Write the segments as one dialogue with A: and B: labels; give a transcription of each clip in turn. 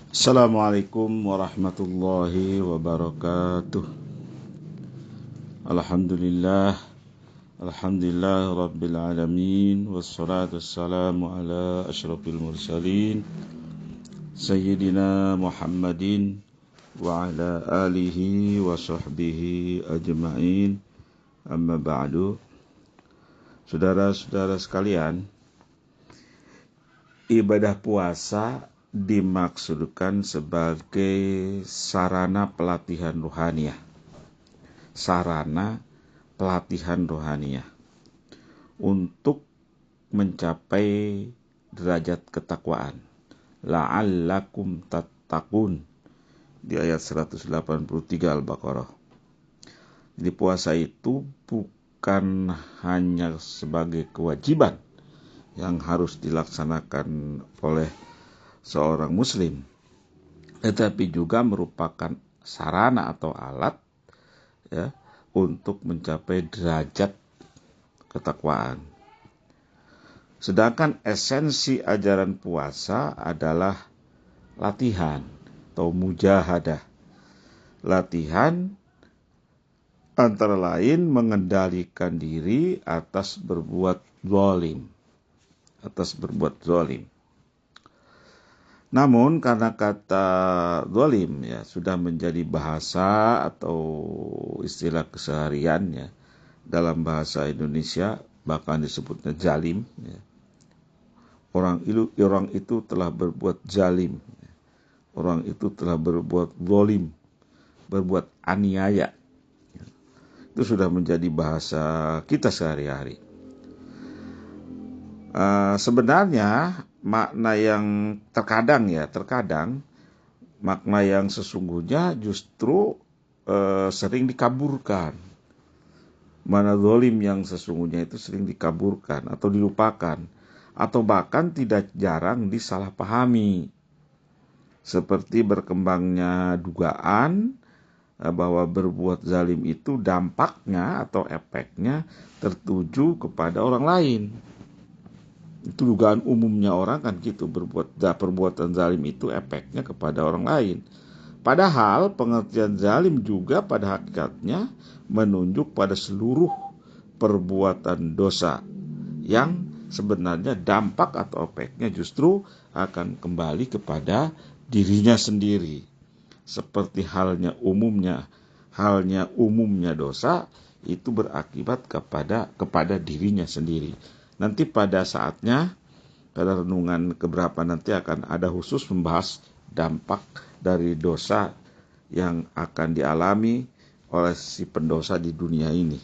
A: Assalamualaikum warahmatullahi wabarakatuh. Alhamdulillah rabbil alamin, wassalatu wassalamu ala asyrafil mursalin Sayyidina Muhammadin wa ala alihi wa sahbihi ajma'in. Amma ba'du. Saudara-saudara sekalian, ibadah puasa dimaksudkan sebagai sarana pelatihan rohaniah. Sarana pelatihan rohaniah untuk mencapai derajat ketakwaan. La'allakum tattaqun di ayat 183 Al-Baqarah. Jadi puasa itu bukan hanya sebagai kewajiban yang harus dilaksanakan oleh seorang muslim, tetapi juga merupakan sarana atau alat ya untuk mencapai derajat ketakwaan. Sedangkan esensi ajaran puasa adalah latihan atau mujahadah. Latihan antara lain mengendalikan diri atas berbuat zalim. Namun karena kata zalim ya sudah menjadi bahasa atau istilah keseharian ya dalam bahasa Indonesia, bahkan disebutnya zalim ya. Orang itu telah berbuat zalim. Orang itu telah berbuat zalim, berbuat aniaya. Itu sudah menjadi bahasa kita sehari-hari. Sebenarnya makna yang terkadang makna yang sesungguhnya justru sering dikaburkan. Mana zalim yang sesungguhnya itu sering dikaburkan atau dilupakan, atau bahkan tidak jarang disalahpahami. Seperti berkembangnya dugaan bahwa berbuat zalim itu dampaknya atau efeknya tertuju kepada orang lain. Itu dugaan umumnya orang kan gitu, perbuatan zalim itu efeknya kepada orang lain. Padahal pengertian zalim juga pada hakikatnya menunjuk pada seluruh perbuatan dosa yang sebenarnya dampak atau efeknya justru akan kembali kepada dirinya sendiri. Seperti halnya umumnya dosa itu berakibat kepada dirinya sendiri. Nanti pada saatnya pada renungan keberapa nanti akan ada khusus membahas dampak dari dosa yang akan dialami oleh si pendosa di dunia ini.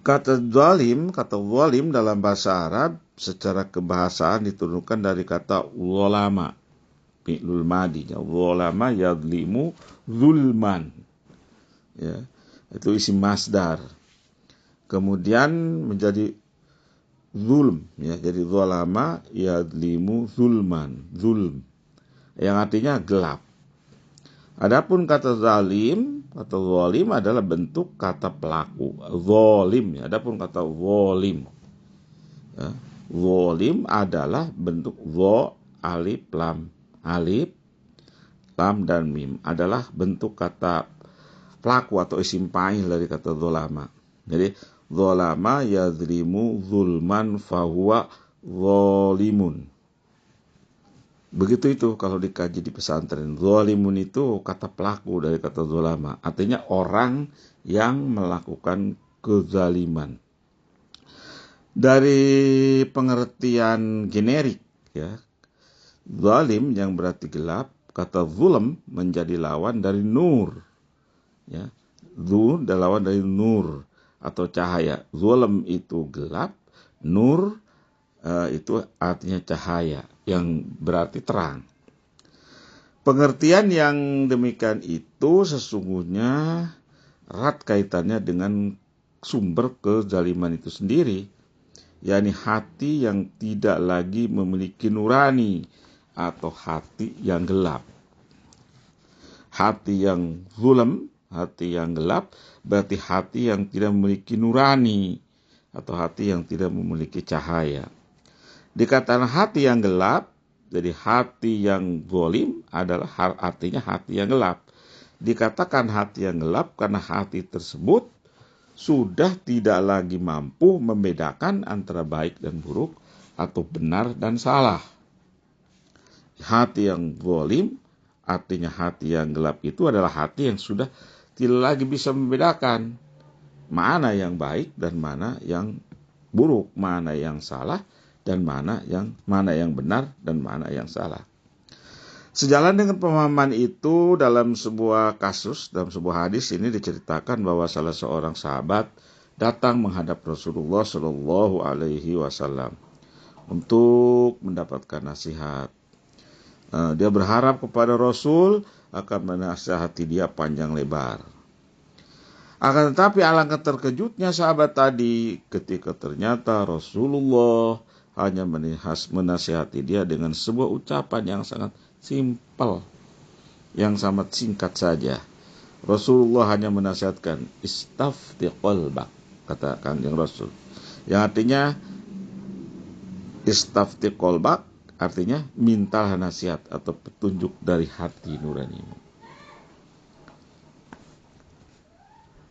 A: Kata zalim dalam bahasa Arab secara kebahasaan diturunkan dari kata zalama, fi'lul madi, zalama yadlimu zulman. Ya, itu isim masdar. Kemudian menjadi zulm ya, jadi zalama yadlimu zulm yang artinya gelap. Adapun kata zalim atau zalim adalah bentuk kata pelaku zalim ya. Adapun kata zalim ya, zalim adalah bentuk alif lam dan mim adalah bentuk kata pelaku atau isim fa'il dari kata zalama. Jadi zalama yadlimu zulman fahuwa zalimun. Begitu itu kalau dikaji di pesantren. Zalimun itu kata pelaku dari kata zalama. Artinya orang yang melakukan kezaliman. Dari pengertian generik ya, zalim yang berarti gelap, kata zulm menjadi lawan dari nur. Ya, zul adalah lawan dari nur atau cahaya. Zulm itu gelap, nur itu artinya cahaya yang berarti terang. Pengertian yang demikian itu sesungguhnya erat kaitannya dengan sumber kezaliman itu sendiri, yakni hati yang tidak lagi memiliki nurani atau hati yang gelap. Hati yang zulm, hati yang gelap berarti hati yang tidak memiliki nurani atau hati yang tidak memiliki cahaya. Dikatakan hati yang gelap Jadi hati yang zalim adalah artinya hati yang gelap. Dikatakan hati yang gelap karena hati tersebut sudah tidak lagi mampu membedakan antara baik dan buruk atau benar dan salah. Hati yang zalim, artinya hati yang gelap itu adalah hati yang sudah tidak lagi bisa membedakan mana yang baik dan mana yang buruk, mana yang salah dan mana yang benar dan mana yang salah. Sejalan dengan pemahaman itu, dalam sebuah kasus, dalam sebuah hadis ini diceritakan bahwa salah seorang sahabat datang menghadap Rasulullah Shallallahu Alaihi Wasallam untuk mendapatkan nasihat. Dia berharap kepada Rasul akan menasihati dia panjang lebar. Akan tetapi alangkah terkejutnya sahabat tadi ketika ternyata Rasulullah hanya menasihati dia dengan sebuah ucapan yang sangat simpel, yang sangat singkat saja. Rasulullah hanya menasihatkan istafti qalbak, kata Kanjeng Rasul, yang artinya istafti qalbak artinya mintalah nasihat atau petunjuk dari hati nuranimu.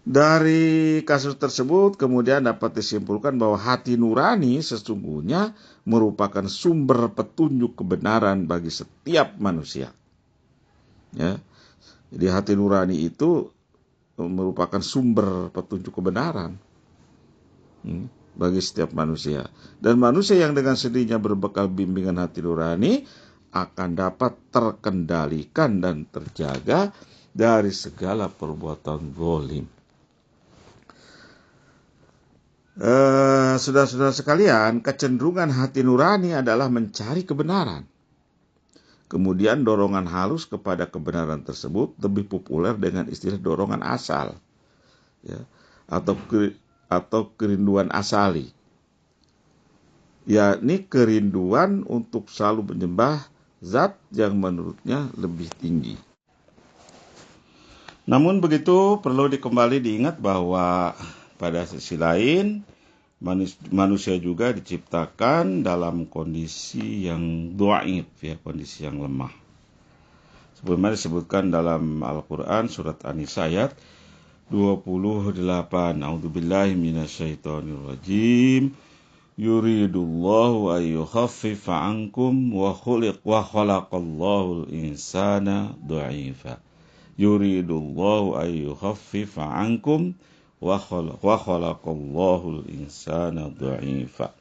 A: Dari kasus tersebut kemudian dapat disimpulkan bahwa hati nurani sesungguhnya merupakan sumber petunjuk kebenaran bagi setiap manusia. Ya. Jadi hati nurani itu merupakan sumber petunjuk kebenaran bagi setiap manusia. Dan manusia yang dengan sendirinya berbekal bimbingan hati nurani akan dapat terkendalikan dan terjaga dari segala perbuatan zalim. Saudara-saudara sekalian, kecenderungan hati nurani adalah mencari kebenaran. Kemudian dorongan halus kepada kebenaran tersebut lebih populer dengan istilah dorongan asal, ya, atau kerinduan asali, yakni kerinduan untuk selalu menyembah zat yang menurutnya lebih tinggi. Namun begitu perlu diingat bahwa pada sisi lain, manusia juga diciptakan dalam kondisi yang dhaif, ya, kondisi yang lemah. Sebagaimana disebutkan dalam Al-Quran surat An-Nisa ayat 28. A'udzubillahi minasyaitonir rajim. Yuridullahu ayyukhaffifa ankum wa khalaqallahu al-insana dha'ifa. Yuridullahu ayyukhaffifa ankum wa khalaqallahu al-insana dha'ifa.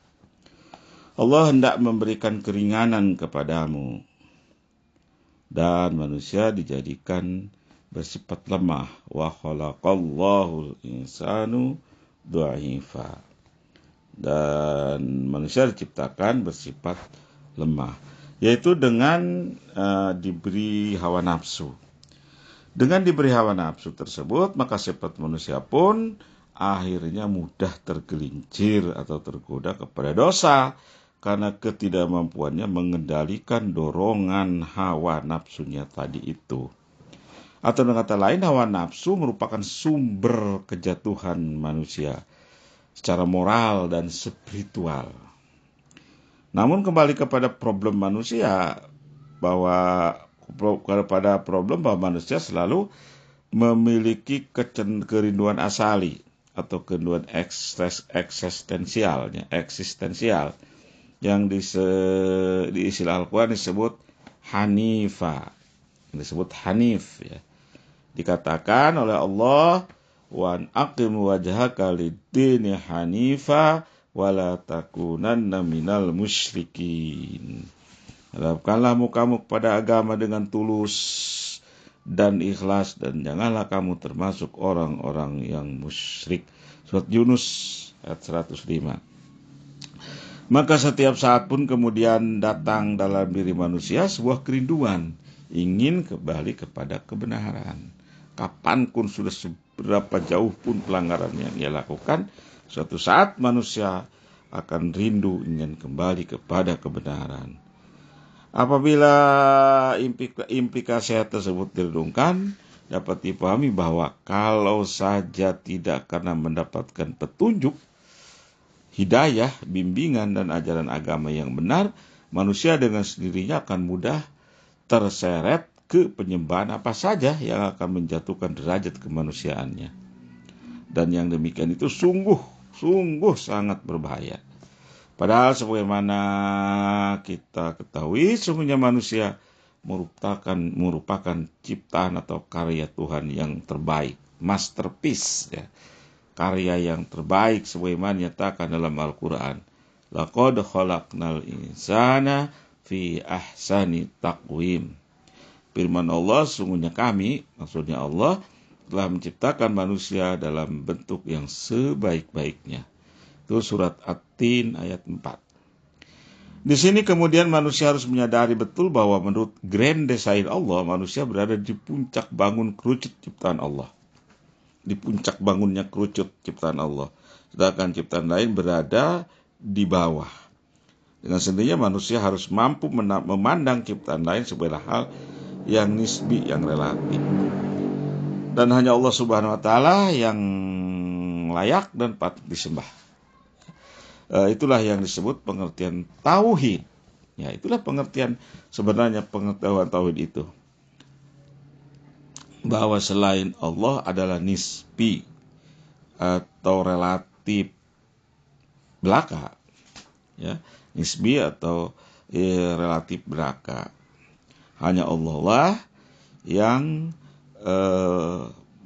A: Allah hendak memberikan keringanan kepadamu dan manusia dijadikan bersifat lemah. Wa khalaqallahu al-insanu dha'ifa. Dan manusia diciptakan bersifat lemah, yaitu dengan diberi hawa nafsu. Dengan diberi hawa nafsu tersebut, maka sifat manusia pun akhirnya mudah tergelincir atau tergoda kepada dosa karena ketidakmampuannya mengendalikan dorongan hawa nafsunya tadi itu. Atau dengan kata lain, hawa nafsu merupakan sumber kejatuhan manusia secara moral dan spiritual. Namun kembali kepada problem manusia, bahwa manusia selalu memiliki kerinduan asali atau kerinduan eksistensial yang di istilah Al-Quran disebut hanifa, disebut hanif, ya. Dikatakan oleh Allah, wa aqim wajhaka lid-dini hanifa wa la takunanna minal musyrikin. Hadapkanlah mukamu kepada agama dengan tulus dan ikhlas, dan janganlah kamu termasuk orang-orang yang musyrik. Surat Yunus ayat 105. Maka setiap saat pun kemudian datang dalam diri manusia sebuah kerinduan ingin kembali kepada kebenaran. Kapanpun sudah seberapa jauh pun pelanggaran yang ia lakukan, suatu saat manusia akan rindu ingin kembali kepada kebenaran. Apabila implikasi tersebut direnungkan, dapat dipahami bahwa kalau saja tidak karena mendapatkan petunjuk, hidayah, bimbingan, dan ajaran agama yang benar, manusia dengan sendirinya akan mudah terseret ke penyembahan apa saja yang akan menjatuhkan derajat kemanusiaannya. Dan yang demikian itu sungguh sangat berbahaya. Padahal sebagaimana kita ketahui, sungguhnya manusia merupakan ciptaan atau karya Tuhan yang terbaik, masterpiece, ya. Karya yang terbaik sebagaimana nyatakan dalam Al-Quran. Laqad khalaqnal insana fi ahsani taqwim. Firman Allah, sungguhnya kami, maksudnya Allah, telah menciptakan manusia dalam bentuk yang sebaik-baiknya. Itu surat At-Tin ayat 4. Di sini kemudian manusia harus menyadari betul bahwa menurut grand design Allah, manusia berada di puncak bangun kerucut ciptaan Allah. Di puncak bangunnya kerucut ciptaan Allah. Sedangkan ciptaan lain berada di bawah. Dengan sendirinya manusia harus mampu memandang ciptaan lain sebagai hal yang nisbi, yang relatif. Dan hanya Allah Subhanahu wa Ta'ala yang layak dan patut disembah. Itulah yang disebut pengertian tauhid. Ya, itulah pengertian sebenarnya pengetahuan tauhid itu. Bahwa selain Allah adalah nisbi atau relatif belaka. Ya, nisbi atau relatif belaka. Hanya Allah lah yang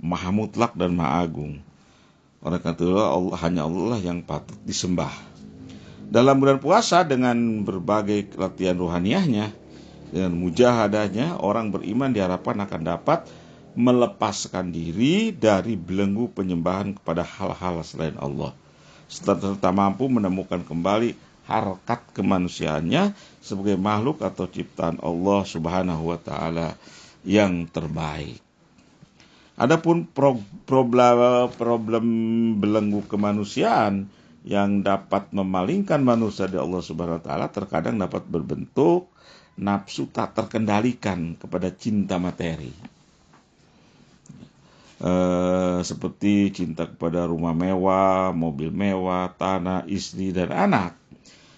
A: maha mutlak dan maha agung. Oleh karena itu hanya Allah lah yang patut disembah. Dalam bulan puasa dengan berbagai latihan rohaniahnya, dengan mujahadahnya, orang beriman diharapkan akan dapat melepaskan diri dari belenggu penyembahan kepada hal-hal selain Allah, serta mampu menemukan kembali harkat kemanusiaannya sebagai makhluk atau ciptaan Allah Subhanahu wa Ta'ala yang terbaik. Adapun problem belenggu kemanusiaan yang dapat memalingkan manusia dari Allah Subhanahu wa Ta'ala terkadang dapat berbentuk nafsu tak terkendalikan kepada cinta materi. Seperti cinta kepada rumah mewah, mobil mewah, tanah, istri, dan anak.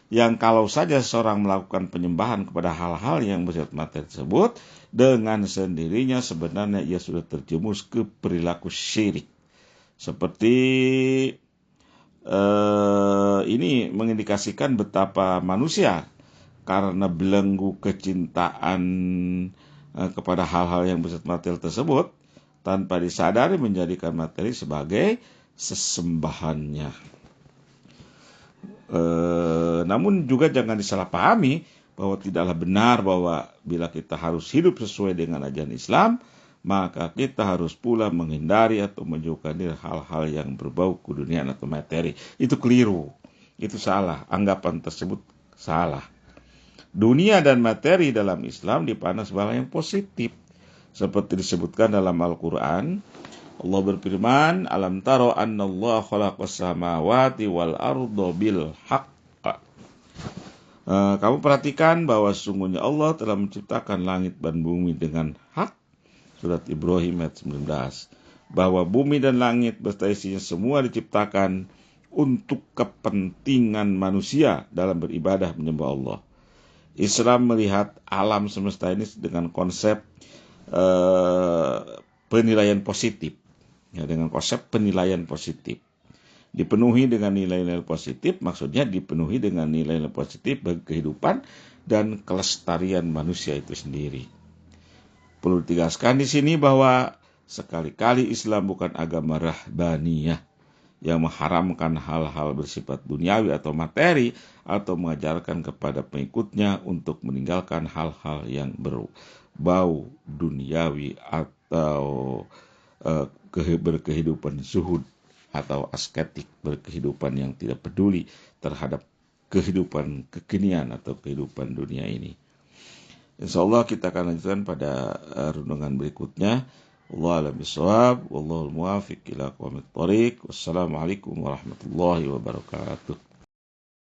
A: Yang kalau saja seorang melakukan penyembahan kepada hal-hal yang bersifat materi tersebut, dengan sendirinya sebenarnya ia sudah terjerumus ke perilaku syirik. Seperti ini mengindikasikan betapa manusia karena belenggu kecintaan kepada hal-hal yang bersifat materi tersebut, tanpa disadari menjadikan materi sebagai sesembahannya. Namun juga jangan disalahpahami bahwa tidaklah benar bahwa bila kita harus hidup sesuai dengan ajaran Islam, maka kita harus pula menghindari atau menjauhkan diri hal-hal yang berbau keduniaan atau materi. Itu keliru, itu salah, anggapan tersebut salah. Dunia dan materi dalam Islam dipandang sebagai hal yang positif. Seperti disebutkan dalam Al-Quran, Allah berfirman, Alam taro anna Allah khalaqas samawati wal arda bil haqq. Kamu perhatikan bahwa sungguhnya Allah telah menciptakan langit dan bumi dengan hak. Surat Ibrahim ayat 19. Bahwa bumi dan langit beserta isinya semua diciptakan untuk kepentingan manusia dalam beribadah menyembah Allah. Islam melihat alam semesta ini dengan konsep penilaian positif, ya, dengan konsep penilaian positif, dipenuhi dengan nilai-nilai positif, maksudnya dipenuhi dengan nilai-nilai positif bagi kehidupan dan kelestarian manusia itu sendiri. Perlu ditegaskan di sini bahwa sekali-kali Islam bukan agama rahbaniyah yang mengharamkan hal-hal bersifat duniawi atau materi atau mengajarkan kepada pengikutnya untuk meninggalkan hal-hal yang berbau duniawi atau berkehidupan zuhud atau asketik, berkehidupan yang tidak peduli terhadap kehidupan kekinian atau kehidupan dunia ini. InsyaAllah kita akan lanjutkan pada renungan berikutnya. Allah a'lam bishawab, wallahul muwaffiq ila aqwamit thoriq. Wassalamualaikum warahmatullahi wabarakatuh.